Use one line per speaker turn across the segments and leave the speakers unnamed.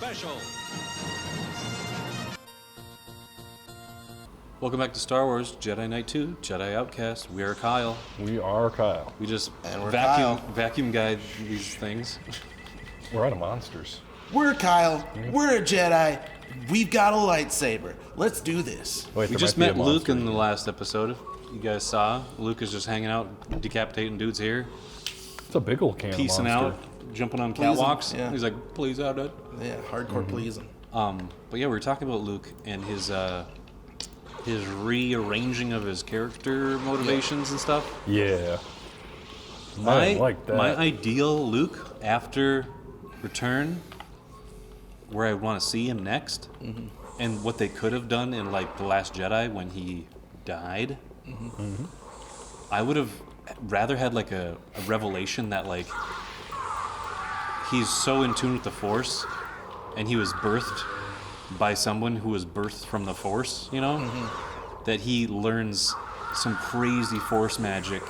Special. Welcome back to Star Wars Jedi Knight 2, Jedi Outcast. We are Kyle.
We are Kyle.
We just
And we're
vacuum guide these things.
We're out of monsters.
We're Kyle. We're a Jedi. We've got a lightsaber. Let's do this.
Wait,
We just met Luke in the last episode. You guys saw. Luke is just hanging out, decapitating dudes here,
It's a big old can
piecing
of monster.
out, jumping on
Pleasing,
catwalks.
yeah.
He's like, please out it.
Yeah, hardcore pleasing.
But yeah, we were talking about Luke and his rearranging of his character motivations and stuff.
Yeah. I
My
didn't like that.
my ideal Luke after Return, where I want to see him next, and what they could have done in like The Last Jedi when he died. I would have rather had like a revelation that like he's so in tune with the Force, and he was birthed by someone who was birthed from the Force, you know, that he learns some crazy Force magic,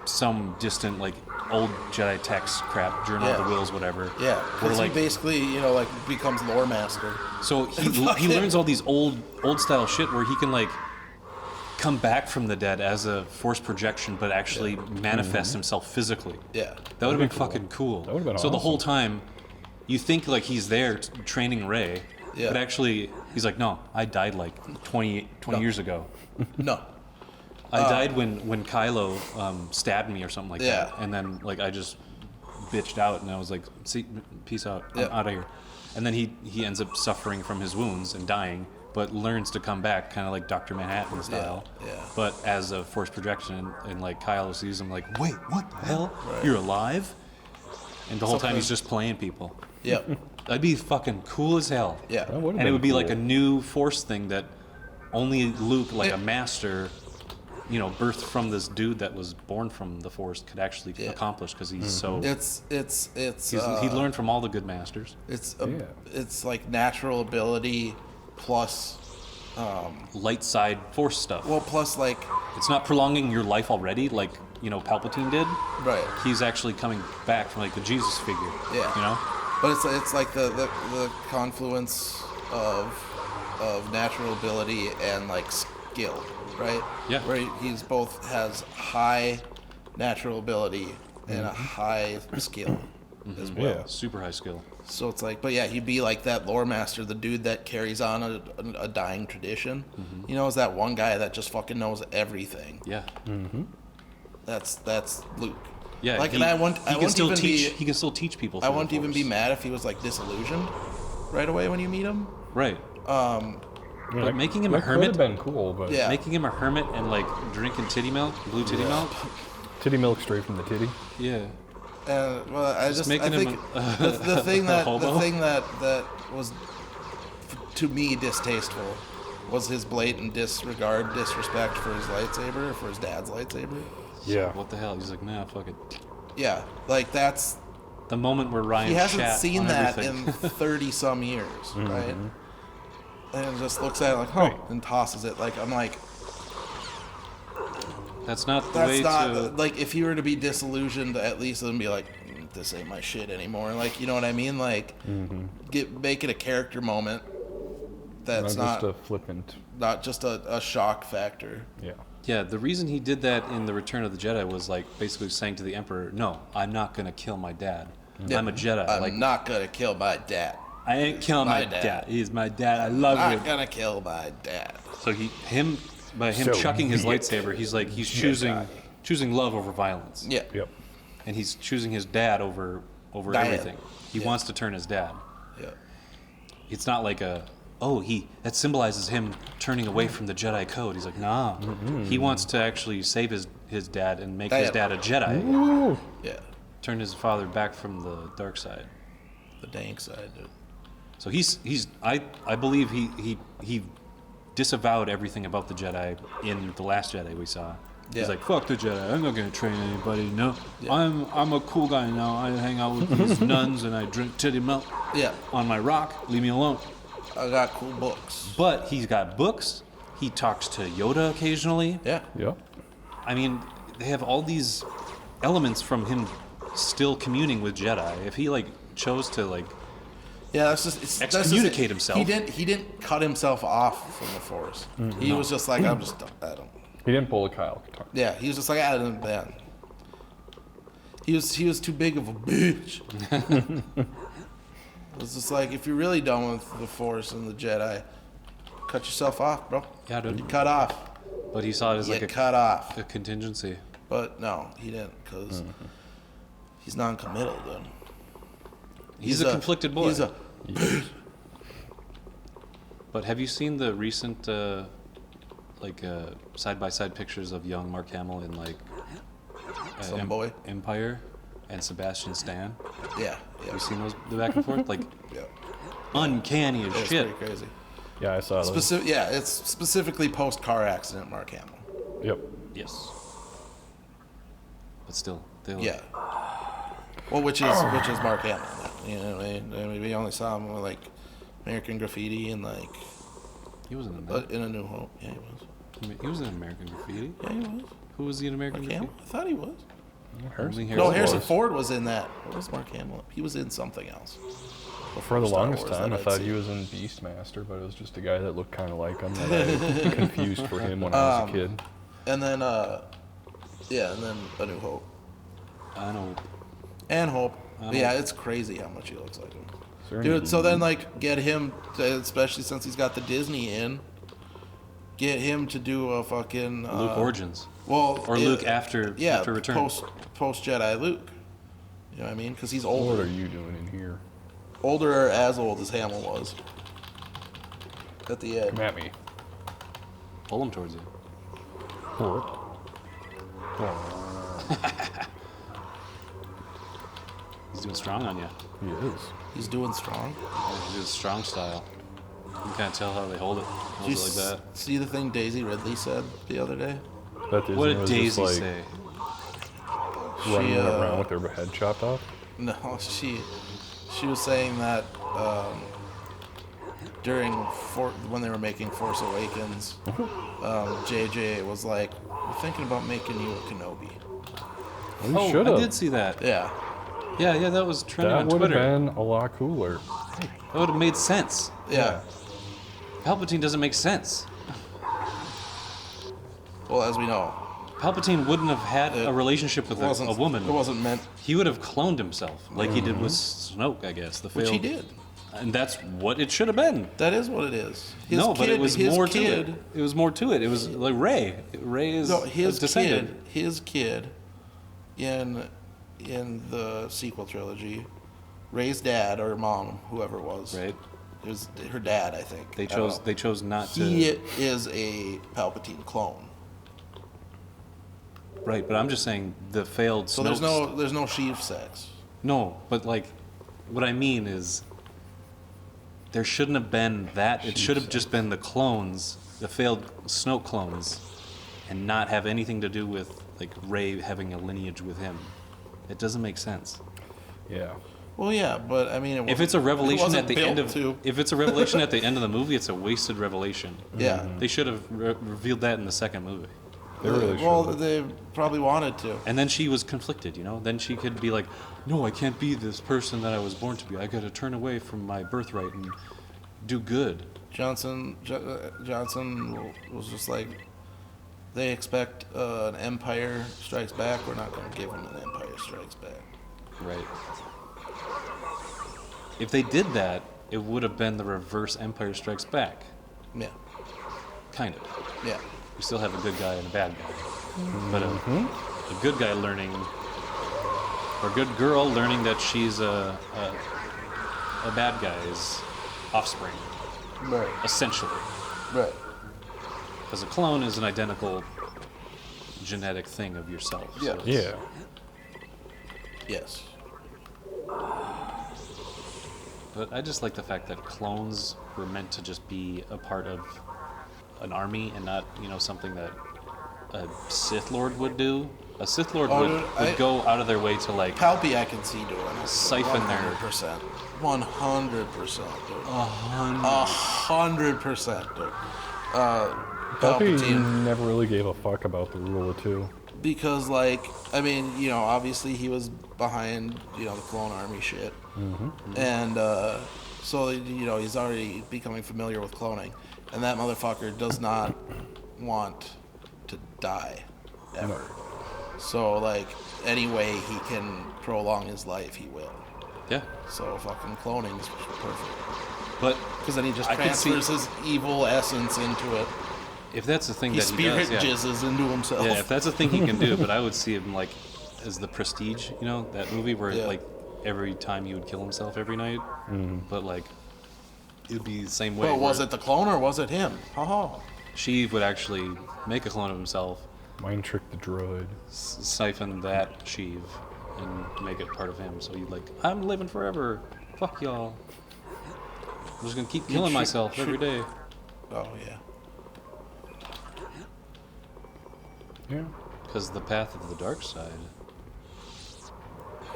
some distant like old Jedi text crap, Journal of the Wills, whatever.
Yeah,
Where,
because
like,
he basically, like becomes lore master.
so he learns all these old style shit where he can like come back from the dead as a Force projection, but actually manifest himself physically.
Yeah.
That would have been fucking cool.
That would've been
So the whole
awesome.
time, you think like he's there training Rey,
Yeah.
but actually he's like, no, I died like 20 years ago.
No.
I died when Kylo stabbed me or something like
Yeah.
that, and then like I just bitched out and I was like, see, peace out, I'm
Yeah.
out of here. And then he ends up suffering from his wounds and dying, but learns to come back, kind of like Dr. Manhattan style.
Yeah.
But as a Force projection, and like Kylo sees him like, wait, what the hell?
Right.
You're alive? And the whole time
Something-
he's just playing people.
Yep.
That'd be fucking cool as hell.
Yeah.
That would've
And it
been
would be like
cool.
a new Force thing that only Luke, like
Yeah.
a master, birthed from this dude that was born from the Force, could actually accomplish, because he's so.
It's
He learned from all the good masters.
it's like natural ability plus
Light side Force stuff.
plus like
It's not prolonging your life already, like Palpatine did.
right.
He's actually coming back from like the Jesus figure.
Yeah.
You know.
But it's like the confluence of natural ability and like skill, right?
Yeah.
Where he's both has high natural ability and a high skill as well.
Yeah.
Super high skill.
So it's like, but yeah, he'd be like that lore master, the dude that carries on a dying tradition. Is that one guy that just fucking knows everything.
Yeah.
That's Luke.
Yeah.
Like,
he,
and I won't
he can still
even
teach.
be.
He can still teach people.
I
through the
won't even be
Force.
mad if he was like disillusioned right away when you meet him.
Right. But making him a
that could
hermit.
have been cool, but
Yeah.
Making him a hermit and like drinking titty milk, blue titty milk.
titty milk straight from the titty.
Yeah.
Well, I
making
think
him
the thing that
hobo?
the thing that was to me distasteful was his blatant disrespect for his lightsaber, for his dad's lightsaber.
Yeah.
What the hell? He's like, nah, fuck it.
Yeah, like that's
The moment where Ryan
he hasn't
shat
seen
on
that
everything.
in 30 some years, right? And just looks at it like,
Right.
and tosses it. Like I'm like,
That's not the
that's
way
not
to.
like if he were to be disillusioned, at least then be like, this ain't my shit anymore. Like, you know what I mean? Like, make it a character moment. That's
Not
not
just a flippant.
not just a shock factor.
Yeah.
Yeah, the reason he did that in the Return of the Jedi was like basically saying to the Emperor, "No, I'm not gonna kill my dad.
Yeah.
I'm a Jedi.
I'm
like
not gonna kill my dad.
I ain't killing my
my dad.
dad. He's my dad. I love
I'm
him."
not gonna kill my dad.
So by him
So
chucking his
be it.
lightsaber, he's like he's
Jedi.
choosing love over violence.
Yeah.
Yep.
And he's choosing his dad over
Dad.
everything. He
Yeah.
wants to turn his dad.
Yeah.
It's not like that symbolizes him turning away from the Jedi code. He's like, nah. He wants to actually save his dad and make his dad a Jedi.
Ooh.
Yeah.
Turn his father back from the dark side.
The dank side, dude.
So I believe he disavowed everything about the Jedi in The Last Jedi we saw.
Yeah.
He's like, fuck the Jedi. I'm not gonna train anybody. No,
Yeah.
I'm a cool guy now. I hang out with these nuns and I drink titty milk
Yeah.
on my rock. Leave me alone.
I got cool books.
But he's got books. He talks to Yoda occasionally.
Yeah.
Yep.
I mean, they have all these elements from him still communing with Jedi. If he like chose to like
Yeah, that's just
Excommunicate himself.
He didn't cut himself off from the Force. He was just like, I'm just I don't.
He didn't pull a Kyle Katarn.
Yeah, he was just like, I don't. Man. He was too big of a bitch. It was just like, if you're really done with the Force and the Jedi, cut yourself off, bro.
Yeah, dude.
You cut off.
But he saw it as
You
like
cut off.
a contingency.
But no, he didn't, because he's non-committal, dude.
He's a conflicted boy.
He's a
But have you seen the recent side-by-side pictures of young Mark Hamill in like
Some boy?
Empire and Sebastian Stan?
yeah.
Have you seen those, the back and forth? Like
Yeah.
uncanny as
It's
shit.
pretty crazy.
Yeah, I saw those.
It's specifically post-car accident Mark Hamill.
Yep.
Yes. But still, they look,
Yeah. Well, which is Mark Hamill. You know, I mean, we only saw him with like American Graffiti and like
he was in American.
in A New Hope. Yeah, he was.
He was in American Graffiti.
Yeah, he was.
Who was he in American
Mark
Graffiti?
Hamill? I thought he was.
Harrison
Only
No,
Harrison
Harrison
was.
Ford was in that. What was Mark Hamill? He was in something else.
For the
Star
longest
Wars
time,
that
I
I'd
thought
seen.
he was in Beastmaster, but it was just a guy that looked kind of like him that I confused for him when I was a kid.
And then, and then A New Hope.
I know.
And Hope.
I
Yeah,
don't-
it's crazy how much he looks like him.
Is there any-
Dude, so then, like, get him, to, especially since he's got the Disney in, get him to do a fucking...
Luke Origins.
Well,
Or Luke after Return.
post Jedi Luke. You know what I mean? Because he's
What are
older.
you doing in here?
Older or as old as Hamill was. At the end.
Come at me.
Pull him towards you.
What?
He's doing strong on you.
He is.
He's doing strong.
He's doing strong style. You can kind of tell how they hold it.
Did you
Holds it like that.
see the thing Daisy Ridley said the other day?
That Disney
What did
was
Daisy
just, like,
say?
running
She,
around with their head chopped off?
No, she was saying that when they were making Force Awakens, JJ was like, "We're thinking about making you a Kenobi."
We
Oh,
should
I
have.
did see that.
Yeah,
Yeah, that was trending
That
on
would have
Twitter.
been a lot cooler.
That would have made sense.
yeah.
Palpatine doesn't make sense.
Well, as we know,
Palpatine wouldn't have had
It
a relationship with a woman.
It wasn't meant,
He would have cloned himself, like he did with Snoke, I guess. The
which he
failed-
did.
And that's what it should have been.
That is what it is.
But it was
his
more
kid,
to it. It was more to it. It was like Rey. Rey is
No,
a
his
descendant.
kid, in the sequel trilogy, Rey's dad or mom, whoever it was,
Right?
it was her dad, I think.
They
I don't
chose.
know.
They chose not
He
to.
is a Palpatine clone.
Right, but I'm just saying the failed.
So
Snoke's-
there's no Sheev sex.
No, but like, what I mean is, there shouldn't have been that. It should have just been the clones, the failed Snoke clones, and not have anything to do with like Rey having a lineage with him. It doesn't make sense.
Yeah.
Well, yeah, but I mean,
If it's a revelation at the end of,
to.
if it's a revelation at the end of the movie, it's a wasted revelation.
Yeah.
They should have revealed that in the second movie.
They really
well,
should.
they probably wanted to.
And then she was conflicted, you know? Then she could be like, no, I can't be this person that I was born to be. I gotta turn away from my birthright and do good.
Johnson was just like, they expect an Empire Strikes Back. We're not going to give them an Empire Strikes Back.
Right. If they did that, it would have been the reverse Empire Strikes Back.
Yeah,
Kind of.
yeah.
We still have a good guy and a bad guy. But a good guy learning, or a good girl learning that she's a bad guy's offspring,
Right,
essentially.
right.
Because a clone is an identical genetic thing of yourself.
Yeah.
it's-
Yeah.
Yes.
But I just like the fact that clones were meant to just be a part of an army and not, something that a Sith Lord would do. A Sith Lord
Oh,
would
dude,
go out of their way to like
Palpy, I can see doing it.
Siphon their-
100%. 100%, dude. 100%, dude.
Puppy
Palpatine.
never really gave a fuck about the rule of two.
Because, like, I mean, obviously he was behind, the clone army shit. And So, he's already becoming familiar with cloning. And that motherfucker does not want to die, ever.
No.
So, like, any way he can prolong his life, he will.
Yeah.
So, fucking cloning is perfect.
But
Because then he just
I can see-
transfers his evil essence into it.
if that's the thing
He
that he
spirit
does, yeah.
jizzes into himself.
Yeah, if that's a thing he can do, but I would see him like as the Prestige, that movie where
Yeah.
like every time he would kill himself every night, but like it would be the same way.
But was
where
it the clone or was it him? Ha
Sheev would actually make a clone of himself,
Mind trick the droid.
siphon that Sheev, and make it part of him. So he'd like, I'm living forever. Fuck y'all. I'm just gonna keep killing myself every day.
Oh, yeah.
Yeah.
Because the path of the dark side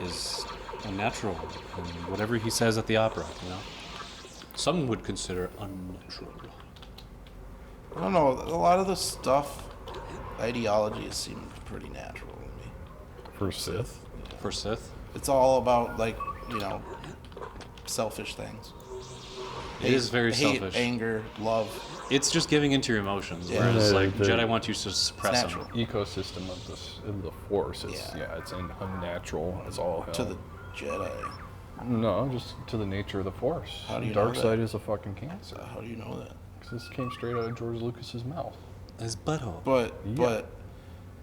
is unnatural, and whatever he says at the opera, some would consider unnatural.
I don't know. A lot of the stuff, ideologies seem pretty natural to me.
For Sith.
For Sith,
It's all about, like, selfish things.
it is very
hate,
selfish.
anger, love.
It's just giving into your emotions,
Yeah.
whereas
Yeah,
like
the-
Jedi want you to suppress
natural.
them.
Ecosystem of the Force. It's,
Yeah.
it's unnatural as all hell.
To the Jedi.
No, just to the nature of the Force.
How do you
Dark
know that?
side is a fucking cancer.
How do you know that?
Because this came straight out of George Lucas's mouth.
His butthole.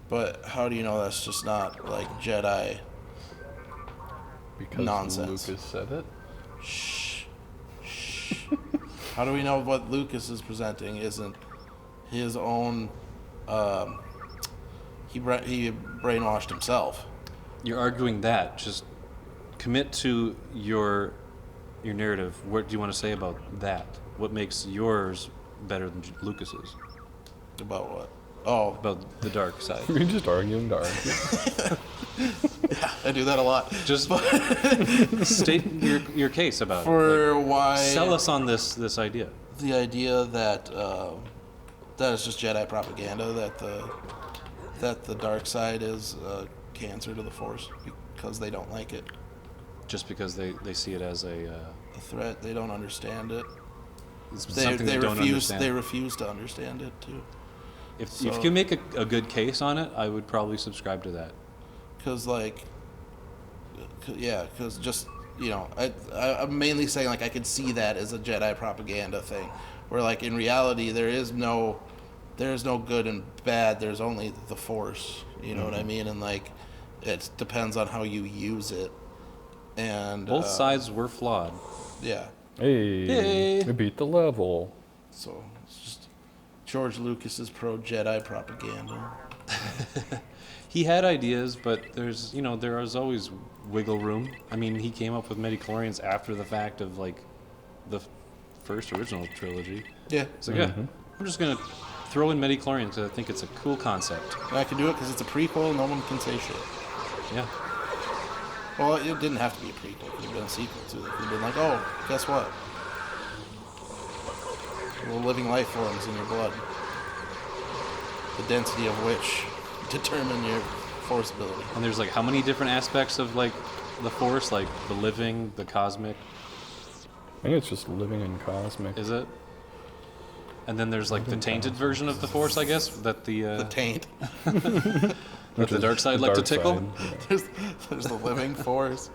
But how do you know that's just not, like, Jedi?
Because
Nonsense.
Lucas said it.
Shh. How do we know what Lucas is presenting isn't his own? He brainwashed himself.
You're arguing that. Just commit to your narrative. What do you want to say about that? What makes yours better than Lucas's?
About what? Oh,
About the dark side.
You're just arguing dark.
I do that a lot.
Just state your case about it.
For
Like,
why
sell us on this idea.
the idea that that is just Jedi propaganda, that the dark side is cancer to the Force because they don't like it.
Just because they see it as a
threat. They don't understand it.
something
They
don't
refuse.
understand.
They refuse to understand it too.
If you can make a good case on it, I would probably subscribe to that.
Because just I'm mainly saying, like, I could see that as a Jedi propaganda thing, where, like, in reality there is no good and bad. There's only the Force. You know what I mean? And, like, it depends on how you use it. And
Both sides were flawed.
Yeah.
Hey, we beat the level.
So it's just George Lucas's pro Jedi propaganda.
He had ideas, but there was always wiggle room. I mean, he came up with midichlorians after the fact of like the first original trilogy.
Yeah.
It's like, yeah, I'm just gonna throw in midichlorians because I think it's a cool concept.
And I can do it because it's a prequel. No one can say shit.
Yeah.
Well, it didn't have to be a prequel. It could have been a sequel to it. It could have been like, oh, guess what? Little living life forms in your blood. The density of which determine your Force ability.
And there's like how many different aspects of like the Force, like the living, the cosmic,
I think it's just living in cosmic.
is it? And then there's like the tainted version of the Force, I guess, that
The taint.
that the dark side
The
like to
dark
tickle.
side, yeah.
There's the living Force.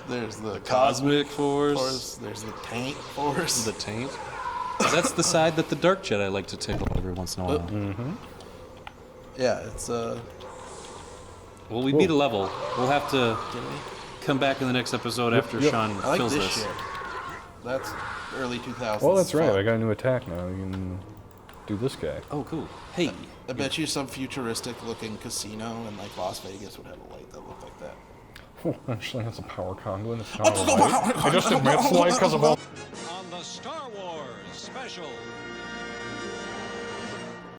There's the
Cosmic Force.
Force. There's the taint Force.
The taint. That's the side that the dark Jedi like to tickle every once in a while.
Yeah, it's
Well, we beat a level. We'll have to come back in the next episode after Sean
I like
kills
this
this.
shit. That's early 2000s.
Well, that's right.
fun.
I got a new attack now. You can do this guy.
Oh, cool. Hey,
I bet you some futuristic-looking casino in like Las Vegas would have a light that looked like that.
Oh, actually, that's a power conduit. It's not a light. I just admit it's light because of all.
On the Star Wars special.